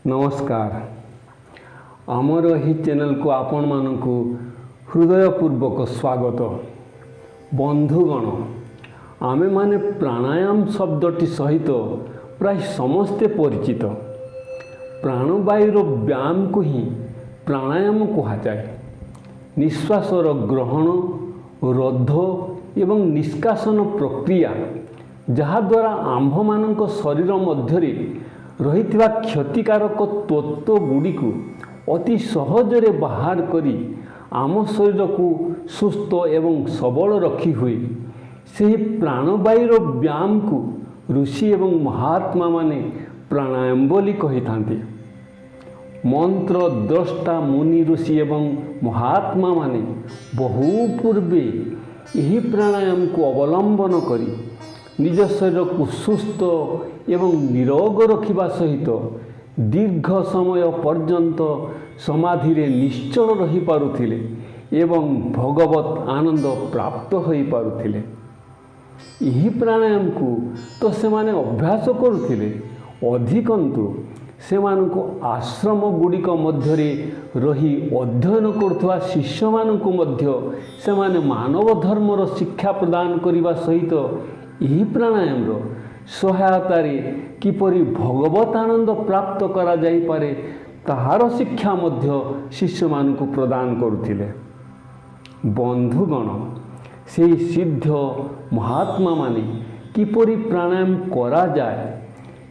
नमस्कार। आमर यही चैनल को आपण मानकु हृदयपूर्वक स्वागत। बंधुगण, आमे माने प्राणायाम शब्दटी सहित प्राय समस्ते परिचित। प्राणवायुर व्यायाम को ही प्राणायाम कहुए। निश्वासर ग्रहण, रोध एवं निष्कासन प्रक्रिया जहाद्वारा आम्भ मानक शरीर मध्यरे रहिथिबा क्षतिकारक तत्व गुड़ी को अति सहजरे बाहर करी आम शरीर को सुस्थ एवं सबल रखी हुए। से प्राणवायुर व्यायाम को ऋषि एवं महात्मा माने प्राणायाम बोली कही थांती। मंत्र द्रष्टा मुनि ऋषि एवं महात्मा माने बहु पूर्वे यही प्राणायाम को अवलंबन करी निज शरीर को सुस्थ एवं निरोग रखिबा सहित दीर्घ समय पर्यंत समाधि रे निश्चल रही पारुथिले एवं भगवत आनंद प्राप्त होई पारुथिले। यही प्राणायाम को तो से माने अभ्यास करुथिले। अधिकंतु से मानको आश्रम गुड़िक मध्यरे रही अध्ययन करुवा शिष्य माननको मध्य से माने मानव धर्मर शिक्षा प्रदान करिबा सहित यही प्राणायाम रो सहायतारे किपरि भगवत आनंद प्राप्त करा जाई पारे ताहार शिक्षा मध्य शिष्य माननको प्रदान करुथिले। बंधुगण, से सिद्ध महात्मा माने किपरि प्राणायाम करा जाए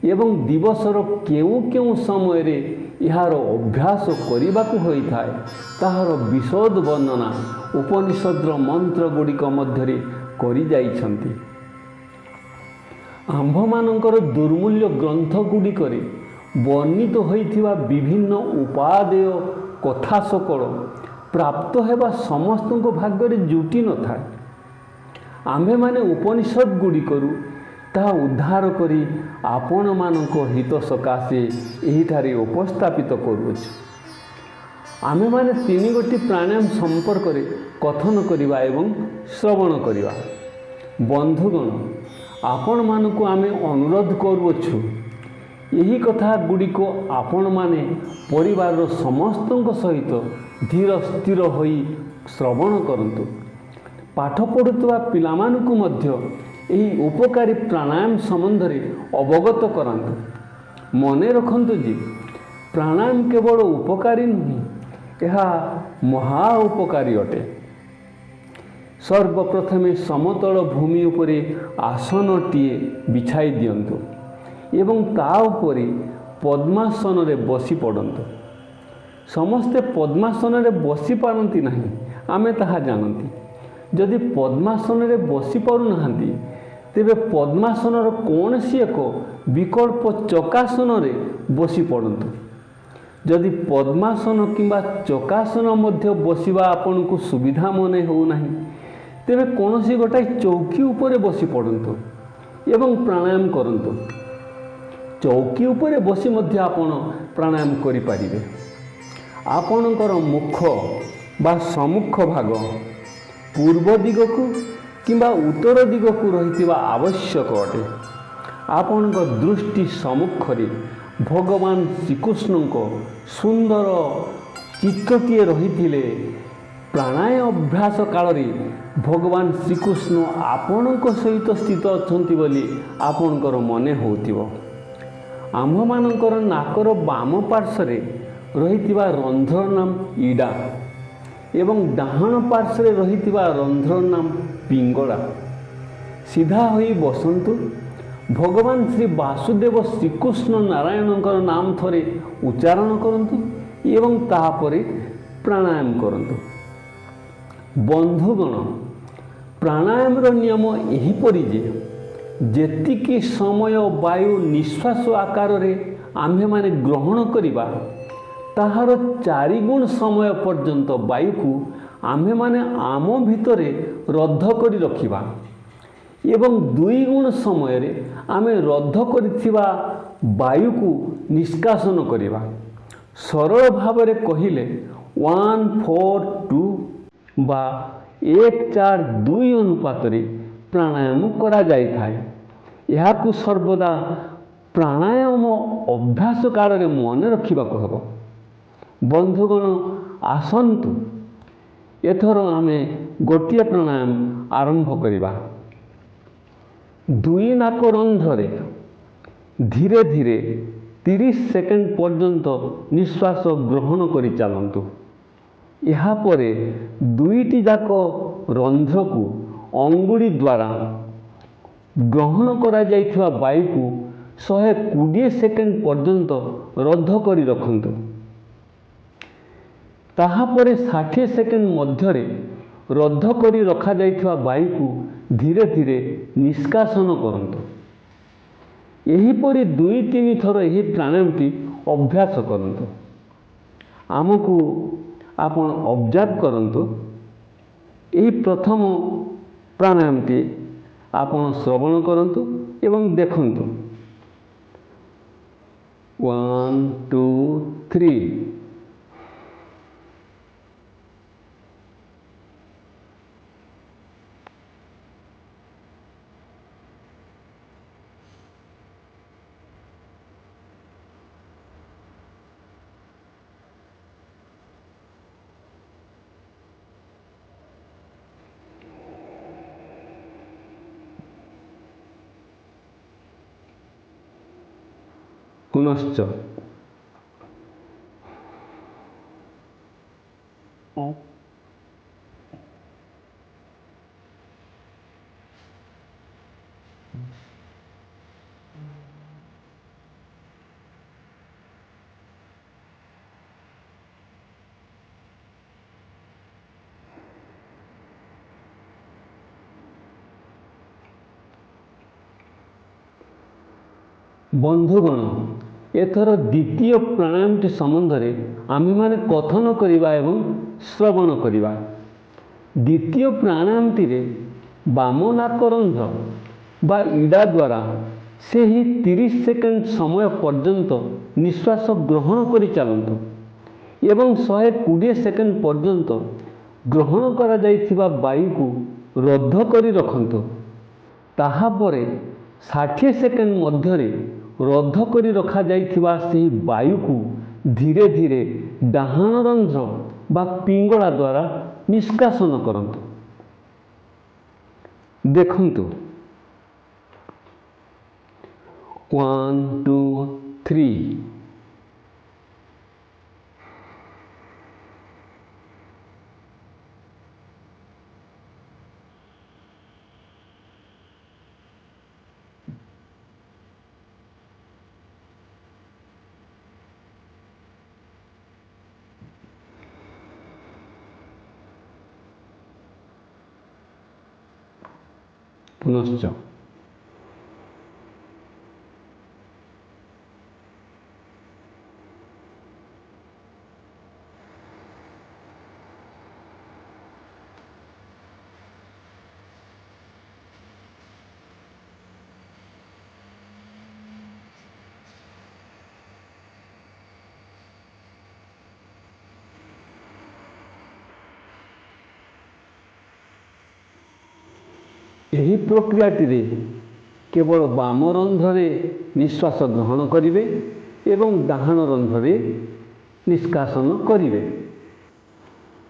एवं दिवसर केउ केउ समय रे यार अभ्यास करिबाकु होई थाए ताहार विशद वर्णना उपनिषदर मंत्र गुड़िक मध्यरे करि जाइछन्ति। आम्भमानंकर दुर्मूल्य ग्रंथ गुड़िकरे वर्णित होइथिबा विभिन्न उपादेय कथा सकल प्राप्त हेबा समस्त भाग्य जुटी न थाए। आम्भे माने उपनिषद गुड़िकरू ताहा उद्धार करी आपण मानक हित सकाशे एहिठारे उपस्थापित करूछु। आम्भे माने तीन गोटी प्राणायाम संपर्क रे कथन करिबा एवं श्रवण करिबा। बंधुगण, आपण मानकु आमे अनुरोध करूछु यही कथा गुड़िक आपण माने परिवार समस्त सहित धीर स्थिर होई श्रवण करंतु। पाठ पढ़ुवा पिलामानकु मध्य यही उपकारी प्राणायाम संबंध रे अवगत करांतु। मने रखंतु जी प्राणायाम केवल उपकारी नुहे, यह महा उपकारी अटे। सर्वप्रथमे समतल भूमि उपरे आसनटीए बिछाई दियंतु एवं ता उपरे पद्मासन रे बसी पड़ंतु। समस्ते पद्मासन रे बसी पारंती नहीं, आमे ताहा जानती। जदि पद्मासन रे बसी पारु नाहंती तेबे पद्मासनर कौनसी एक विकल्प चकासन रे बसी पड़ंतु। जदि पद्मासन किंबा चकासन मध्य बसिबा आपन को सुविधा मने हो नाही तेबे कौनसी गोटाई चौकी उपरे बसी पड़ंतु एवं प्राणायाम करंतु। चौकी उपरे बसी मध्य आपण प्राणायाम करि पारिबे। आपणकर मुख बा सम्मुख भाग पूर्व दिगकु किंबा उत्तर दिगकु रहिथिबा आवश्यक अटे। आपणक दृष्टि सम्मुखरे भगवान श्रीकृष्णक सुंदर चित्रटीए रहिथिले प्राणायाम अभ्यास काल रे भगवान श्रीकृष्ण आपणक सहित स्थित अछंती बोली आपणकर मने होथिबो। आम्भ मानकर नाकर बाम पार्श्वरे रहिथिबा रंध्र नाम ईडा एवं डाहाण पार्श्वरे रहिथिबा रंध्र नाम पिंगला। सीधा होई बसंतु। भगवान श्री वासुदेव श्रीकृष्ण नारायणकर नाम थरे उच्चारण करंतु एवं तापरे प्राणायाम करंतु। बंधुगण, प्राणायाम रो नियम यही परि जे जेतिकी समय वायु निश्वास आकार रे आम्भे माने ग्रहण करिबा ताहार 4 गुण समय पर्यंत वायु को आम्भे माने आम भितरे रद्ध करी रखिबा एवं 2 गुण समय रे आमे रद्ध करिथिबा वायु को निष्कासन करिबा। सरल भाव रे कहिले 1 4 2 बा 1 4 2 अनुपात रे प्राणायाम करा जाय थाए। यहाकु सर्वदा ପ୍ରାଣାୟାମ ଅଭ୍ୟାସ କାଳରେ ମନେ ରଖିବାକୁ ହେବ। ବନ୍ଧୁଗଣ ଆସନ୍ତୁ ଏଥର ଆମେ ଗୋଟିଏ ପ୍ରାଣାୟାମ ଆରମ୍ଭ କରିବା। ଦୁଇ ନାକ ରନ୍ଧ୍ରରେ ଧୀରେ ଧୀରେ 30 ସେକେଣ୍ଡ ପର୍ଯ୍ୟନ୍ତ ନିଶ୍ୱାସ ଗ୍ରହଣ କରି ଚାଲନ୍ତୁ। ଏହାପରେ ଦୁଇଟି ଯାକ ରନ୍ଧ୍ରକୁ ଅଙ୍ଗୁଳି ଦ୍ୱାରା ଗ୍ରହଣ କରାଯାଇଥିବା ବାୟୁକୁ 120 ସେକେଣ୍ଡ ପର୍ଯ୍ୟନ୍ତ ରୋଧ କରି ରଖନ୍ତୁ। ତାହାପରେ 60 ସେକେଣ୍ଡ ମଧ୍ୟରେ ରୋଧ କରି ରଖାଯାଇଥିବା ବାୟୁକୁ ଧୀରେ ଧୀରେ ନିଷ୍କାସନ କରନ୍ତୁ। ଏହିପରି 2-3 ଥର ଏହି ପ୍ରାଣାୟାମଟି ଅଭ୍ୟାସ କରନ୍ତୁ। ଆମକୁ ଆପଣ ଅବଜର୍ଭ କରନ୍ତୁ। ଏହି ପ୍ରଥମ ପ୍ରାଣାୟାମଟି ଆପଣ ଶ୍ରବଣ କରନ୍ତୁ ଏବଂ ଦେଖନ୍ତୁ। 1 2 3। पुनश्च ବନ୍ଧୁଗଣ ଏଥର ଦ୍ୱିତୀୟ ପ୍ରାଣାୟାମଟି ସମ୍ବନ୍ଧରେ ଆମେମାନେ କଥନ କରିବା ଏବଂ ଶ୍ରବଣ କରିବା। ଦ୍ୱିତୀୟ ପ୍ରାଣାୟାମଟିରେ ବାମ ନାକରନ୍ଧ୍ର ବା ଇଡ଼ା ଦ୍ୱାରା ସେହି 30 ସେକେଣ୍ଡ ସମୟ ପର୍ଯ୍ୟନ୍ତ ନିଶ୍ୱାସ ଗ୍ରହଣ କରି ଚାଲନ୍ତୁ ଏବଂ 120 ସେକେଣ୍ଡ ପର୍ଯ୍ୟନ୍ତ ଗ୍ରହଣ କରାଯାଇଥିବା ବାୟୁକୁ ରୋଧ କରି ରଖନ୍ତୁ। ତାହାପରେ 60 ସେକେଣ୍ଡ ମଧ୍ୟରେ ରୋଧ କରି ରଖାଯାଇଥିବା ସେହି ବାୟୁକୁ ଧୀରେ ଧୀରେ ଡାହାଣ ରନ୍ଧ୍ର ବା ପିଙ୍ଗଳା ଦ୍ୱାରା ନିଷ୍କାସନ କରନ୍ତୁ। ଦେଖନ୍ତୁ 1 2 3। पुनश्च ଏହି ପ୍ରକ୍ରିୟାଟିରେ କେବଳ ବାମ ରନ୍ଧ୍ରରେ ନିଶ୍ୱାସ ଗ୍ରହଣ କରିବେ ଏବଂ ଡାହାଣ ରନ୍ଧ୍ରରେ ନିଷ୍କାସନ କରିବେ।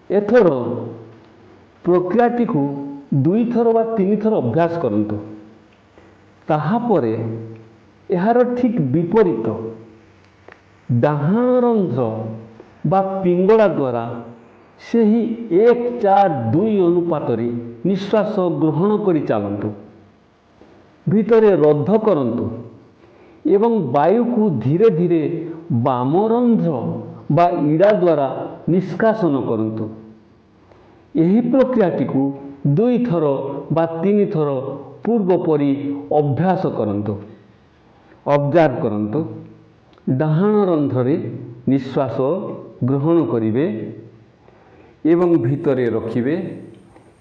ଏଥର ପ୍ରକ୍ରିୟାଟିକୁ 2 ଥର ବା 3 ଥର ଅଭ୍ୟାସ କରନ୍ତୁ। ତାହାପରେ ଏହାର ଠିକ୍ ବିପରୀତ ଡାହାଣ ରନ୍ଧ୍ର ବା ପିଙ୍ଗଳା ଦ୍ୱାରା ସେହି 1:4:2 ଅନୁପାତରେ ନିଶ୍ୱାସ ଗ୍ରହଣ କରି ଚାଲନ୍ତୁ। ଭିତରେ ରୋଧ କରନ୍ତୁ ଏବଂ ବାୟୁକୁ ଧୀରେ ଧୀରେ ବାମ ରନ୍ଧ୍ର ବା ଇଡ଼ା ଦ୍ୱାରା ନିଷ୍କାସନ କରନ୍ତୁ। ଏହି ପ୍ରକ୍ରିୟାଟିକୁ 2 ଥର ବା 3 ଥର ପୂର୍ବ ପରି ଅଭ୍ୟାସ କରନ୍ତୁ। ଅବଜର୍ଭ କରନ୍ତୁ। ଡାହାଣ ରନ୍ଧ୍ରରେ ନିଶ୍ୱାସ ଗ୍ରହଣ କରିବେ ଏବଂ ଭିତରେ ରଖିବେ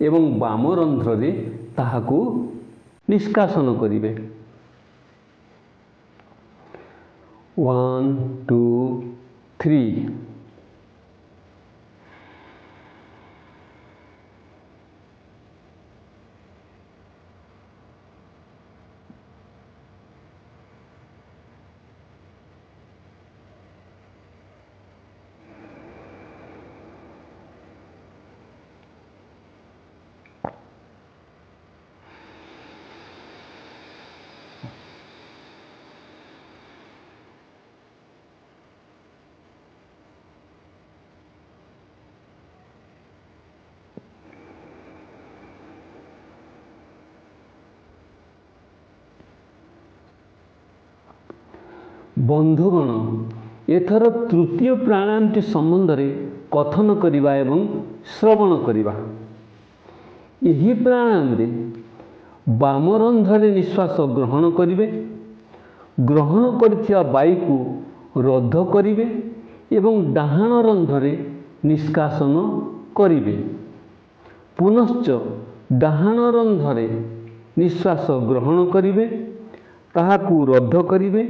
ଏବଂ ବାମ ରନ୍ଧ୍ରରେ ତାହାକୁ ନିଷ୍କାସନ କରିବେ। 1 2 3। ବନ୍ଧୁଗଣ, ଏଥର ତୃତୀୟ ପ୍ରାଣାୟାମଟି ସମ୍ବନ୍ଧରେ କଥନ କରିବା ଏବଂ ଶ୍ରବଣ କରିବା। ଏହି ପ୍ରାଣାୟାମରେ ବାମ ରନ୍ଧ୍ରରେ ନିଶ୍ୱାସ ଗ୍ରହଣ କରିବେ, ଗ୍ରହଣ କରିଥିବା ବାୟୁକୁ ରୋଧ କରିବେ ଏବଂ ଡାହାଣ ରନ୍ଧ୍ରରେ ନିଷ୍କାସନ କରିବେ। ପୁନଶ୍ଚ ଡାହାଣ ରନ୍ଧ୍ରରେ ନିଶ୍ୱାସ ଗ୍ରହଣ କରିବେ, ତାହାକୁ ରୋଧ କରିବେ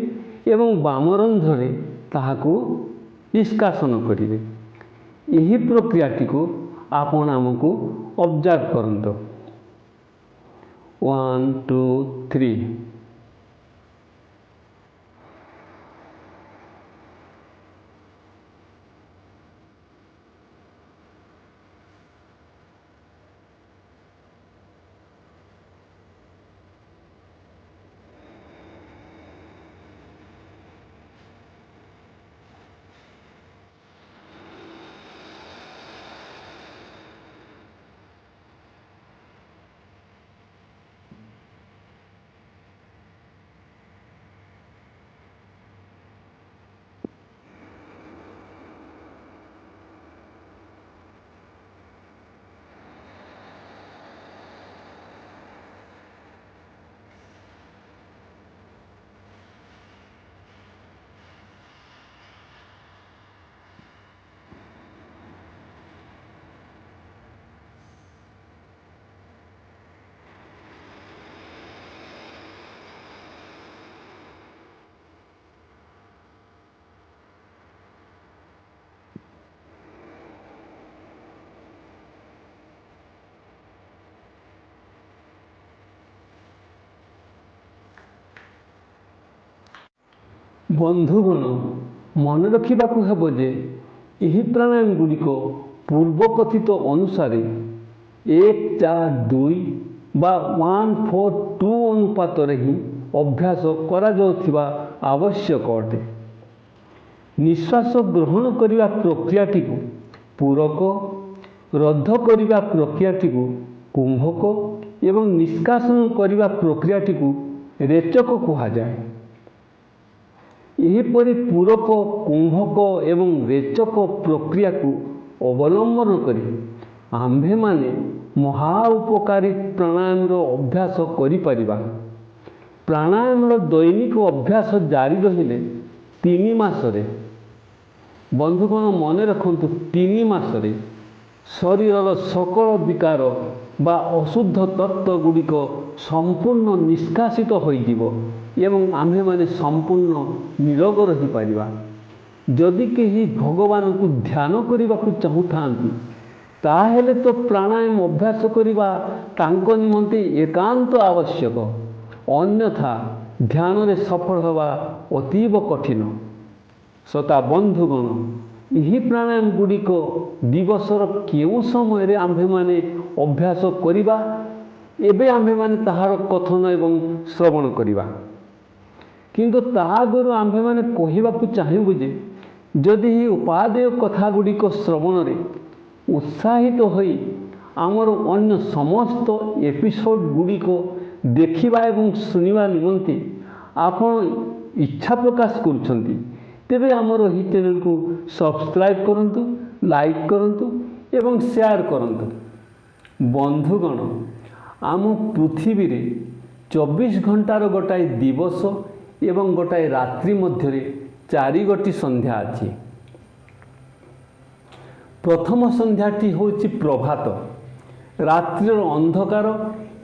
ଏବଂ ବାମ ରନ୍ଧ୍ରରେ ତାହାକୁ ନିଷ୍କାସନ କରିବେ। ଏହି ପ୍ରକ୍ରିୟାଟିକୁ ଆପଣ ଆମକୁ ଅବଜର୍ଭ କରନ୍ତୁ। 1 2 3। ବନ୍ଧୁଗଣ, ମନେ ରଖିବାକୁ ହେବ ଯେ ଏହି ପ୍ରାଣାୟାମ ଗୁଡ଼ିକ ପୂର୍ବ କଥିତ ଅନୁସାରେ 1:4:2 ବା 1:4:2 ଅନୁପାତରେ ହିଁ ଅଭ୍ୟାସ କରାଯାଉଥିବା ଆବଶ୍ୟକ ଅଟେ। ନିଶ୍ୱାସ ଗ୍ରହଣ କରିବା ପ୍ରକ୍ରିୟାଟିକୁ ପୂରକ, ରୋଧ କରିବା ପ୍ରକ୍ରିୟାଟିକୁ କୁମ୍ଭକ ଏବଂ ନିଷ୍କାସନ କରିବା ପ୍ରକ୍ରିୟାଟିକୁ ରେଚକ କୁହାଯାଏ। ଏହିପରି ପୂରକ, କୁମ୍ଭକ ଏବଂ ରେଚକ ପ୍ରକ୍ରିୟାକୁ ଅବଲମ୍ବନ କରି ଆମ୍ଭେମାନେ ମହା ଉପକାରୀ ପ୍ରାଣାୟାମର ଅଭ୍ୟାସ କରିପାରିବା। ପ୍ରାଣାୟାମର ଦୈନିକ ଅଭ୍ୟାସ ଜାରି ରହିଲେ 3 ମାସରେ, ବନ୍ଧୁଗଣ ମନେ ରଖନ୍ତୁ, 3 ମାସରେ ଶରୀରର ସକଳ ବିକାର ବା ଅଶୁଦ୍ଧ ତତ୍ତ୍ୱ ଗୁଡ଼ିକ ସମ୍ପୂର୍ଣ୍ଣ ନିଷ୍କାସିତ ହୋଇଯିବ ଏବଂ ଆମ୍ଭେମାନେ ସମ୍ପୂର୍ଣ୍ଣ ନିରୋଗ ରହିପାରିବା। ଯଦି କେହି ଭଗବାନଙ୍କୁ ଧ୍ୟାନ କରିବାକୁ ଚାହୁଁଥାନ୍ତି, ତାହେଲେ ତ ପ୍ରାଣାୟାମ ଅଭ୍ୟାସ କରିବା ତାଙ୍କ ନିମନ୍ତେ ଏକାନ୍ତ ଆବଶ୍ୟକ, ଅନ୍ୟଥା ଧ୍ୟାନରେ ସଫଳ ହେବା ଅତୀବ କଠିନ। ସତା ବନ୍ଧୁଗଣ, ଏହି ପ୍ରାଣାୟାମ ଗୁଡ଼ିକ ଦିବସର କେଉଁ ସମୟରେ ଆମ୍ଭେମାନେ ଅଭ୍ୟାସ କରିବା, ଏବେ ଆମ୍ଭେମାନେ ତାହାର କଥନ ଏବଂ ଶ୍ରବଣ କରିବା। କିନ୍ତୁ ତାହା ଆଗରୁ ଆମ୍ଭେମାନେ କହିବାକୁ ଚାହିଁବୁ ଯେ ଯଦି ଏହି ଉପାଦେୟ କଥା ଗୁଡ଼ିକ ଶ୍ରବଣରେ ଉତ୍ସାହିତ ହୋଇ ଆମର ଅନ୍ୟ ସମସ୍ତ ଏପିସୋଡ଼ ଗୁଡ଼ିକ ଦେଖିବା ଏବଂ ଶୁଣିବା ନିମନ୍ତେ ଆପଣ ଇଚ୍ଛା ପ୍ରକାଶ କରୁଛନ୍ତି, ତେବେ ଆମର ଏହି ଚ୍ୟାନେଲକୁ ସବସ୍କ୍ରାଇବ୍ କରନ୍ତୁ, ଲାଇକ୍ କରନ୍ତୁ ଏବଂ ସେୟାର କରନ୍ତୁ। ବନ୍ଧୁଗଣ, ଆମ ପୃଥିବୀରେ 24 ଘଣ୍ଟାର ଗୋଟାଏ ଦିବସ ଏବଂ ଗୋଟାଏ ରାତ୍ରି ମଧ୍ୟରେ 4 ଗୋଟି ସନ୍ଧ୍ୟା ଅଛି। ପ୍ରଥମ ସନ୍ଧ୍ୟାଟି ହେଉଛି ପ୍ରଭାତ। ରାତ୍ରିର ଅନ୍ଧକାର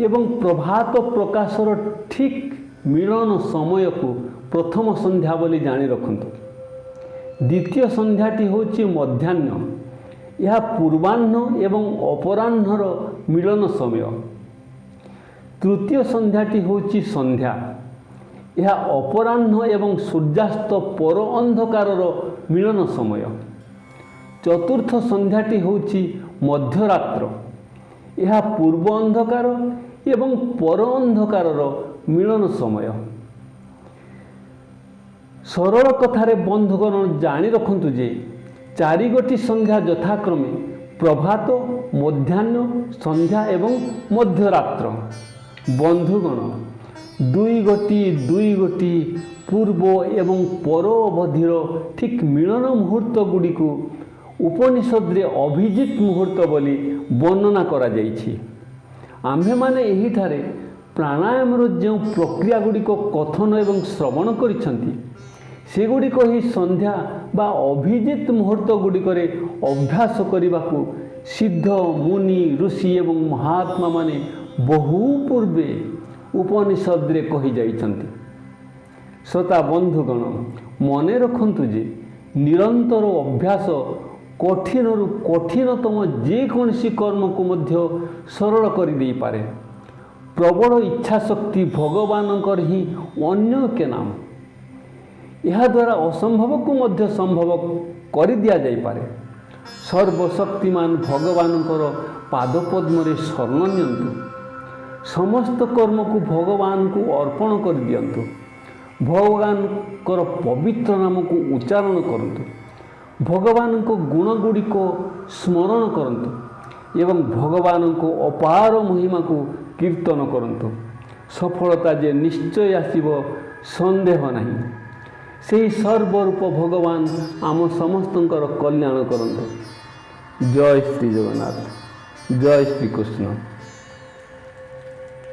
ଏବଂ ପ୍ରଭାତ ପ୍ରକାଶର ଠିକ୍ ମିଳନ ସମୟକୁ ପ୍ରଥମ ସନ୍ଧ୍ୟା ବୋଲି ଜାଣି ରଖନ୍ତୁ। ଦ୍ୱିତୀୟ ସନ୍ଧ୍ୟାଟି ହେଉଛି ମଧ୍ୟାହ୍ନ। ଏହା ପୂର୍ବାହ୍ନ ଏବଂ ଅପରାହ୍ନର ମିଳନ ସମୟ। ତୃତୀୟ ସନ୍ଧ୍ୟାଟି ହେଉଛି ସନ୍ଧ୍ୟା। ଏହା ଅପରାହ୍ନ ଏବଂ ସୂର୍ଯ୍ୟାସ୍ତ ପର ଅନ୍ଧକାରର ମିଳନ ସମୟ। ଚତୁର୍ଥ ସନ୍ଧ୍ୟାଟି ହେଉଛି ମଧ୍ୟରାତ୍ର। ଏହା ପୂର୍ବ ଅନ୍ଧକାର ଏବଂ ପର ଅନ୍ଧକାରର ମିଳନ ସମୟ। ସରଳ କଥାରେ ବନ୍ଧୁଗଣ ଜାଣି ରଖନ୍ତୁ ଯେ 4 ଗୋଟି ସନ୍ଧ୍ୟା ଯଥାକ୍ରମେ ପ୍ରଭାତ, ମଧ୍ୟାହ୍ନ, ସନ୍ଧ୍ୟା ଏବଂ ମଧ୍ୟରାତ୍ର। ବନ୍ଧୁଗଣ, 2 ଗୋଟି ପୂର୍ବ ଏବଂ ପର ଅବଧିର ଠିକ୍ ମିଳନ ମୁହୂର୍ତ୍ତ ଗୁଡ଼ିକୁ ଉପନିଷଦରେ ଅଭିଜିତ ମୁହୂର୍ତ୍ତ ବୋଲି ବର୍ଣ୍ଣନା କରାଯାଇଛି। ଆମ୍ଭେମାନେ ଏହିଠାରେ ପ୍ରାଣାୟାମର ଯେଉଁ ପ୍ରକ୍ରିୟା ଗୁଡ଼ିକ କଥନ ଏବଂ ଶ୍ରବଣ କରିଛନ୍ତି ସେଗୁଡ଼ିକ ହିଁ ସନ୍ଧ୍ୟା ବା ଅଭିଜିତ ମୁହୂର୍ତ୍ତ ଗୁଡ଼ିକରେ ଅଭ୍ୟାସ କରିବାକୁ ସିଦ୍ଧ ମୁନି ଋଷି ଏବଂ ମହାତ୍ମାମାନେ ବହୁ ପୂର୍ବେ ଉପନିଷଦରେ କହିଯାଇଛନ୍ତି। ଶ୍ରୋତା ବନ୍ଧୁଗଣ, ମନେ ରଖନ୍ତୁ ଯେ ନିରନ୍ତର ଅଭ୍ୟାସ କଠିନରୁ କଠିନତମ ଯେକୌଣସି କର୍ମକୁ ମଧ୍ୟ ସରଳ କରିଦେଇପାରେ। ପ୍ରବଳ ଇଚ୍ଛାଶକ୍ତି ଭଗବାନଙ୍କର ହିଁ ଅନ୍ୟ ଏକ ନାମ। ଏହାଦ୍ୱାରା ଅସମ୍ଭବକୁ ମଧ୍ୟ ସମ୍ଭବ କରିଦିଆଯାଇପାରେ। ସର୍ବଶକ୍ତିମାନ ଭଗବାନଙ୍କର ପାଦପଦ୍ମରେ ଶରଣ ନିଅନ୍ତୁ। ସମସ୍ତ କର୍ମକୁ ଭଗବାନଙ୍କୁ ଅର୍ପଣ କରିଦିଅନ୍ତୁ। ଭଗବାନଙ୍କର ପବିତ୍ର ନାମକୁ ଉଚ୍ଚାରଣ କରନ୍ତୁ। ଭଗବାନଙ୍କ ଗୁଣଗୁଡ଼ିକ ସ୍ମରଣ କରନ୍ତୁ ଏବଂ ଭଗବାନଙ୍କ ଅପାର ମହିମାକୁ କୀର୍ତ୍ତନ କରନ୍ତୁ। ସଫଳତା ଯେ ନିଶ୍ଚୟ ଆସିବ ସନ୍ଦେହ ନାହିଁ। ସେହି ସର୍ବରୂପ ଭଗବାନ ଆମ ସମସ୍ତଙ୍କର କଲ୍ୟାଣ କରନ୍ତୁ। ଜୟ ଶ୍ରୀ ଜଗନ୍ନାଥ, ଜୟ ଶ୍ରୀକୃଷ୍ଣ।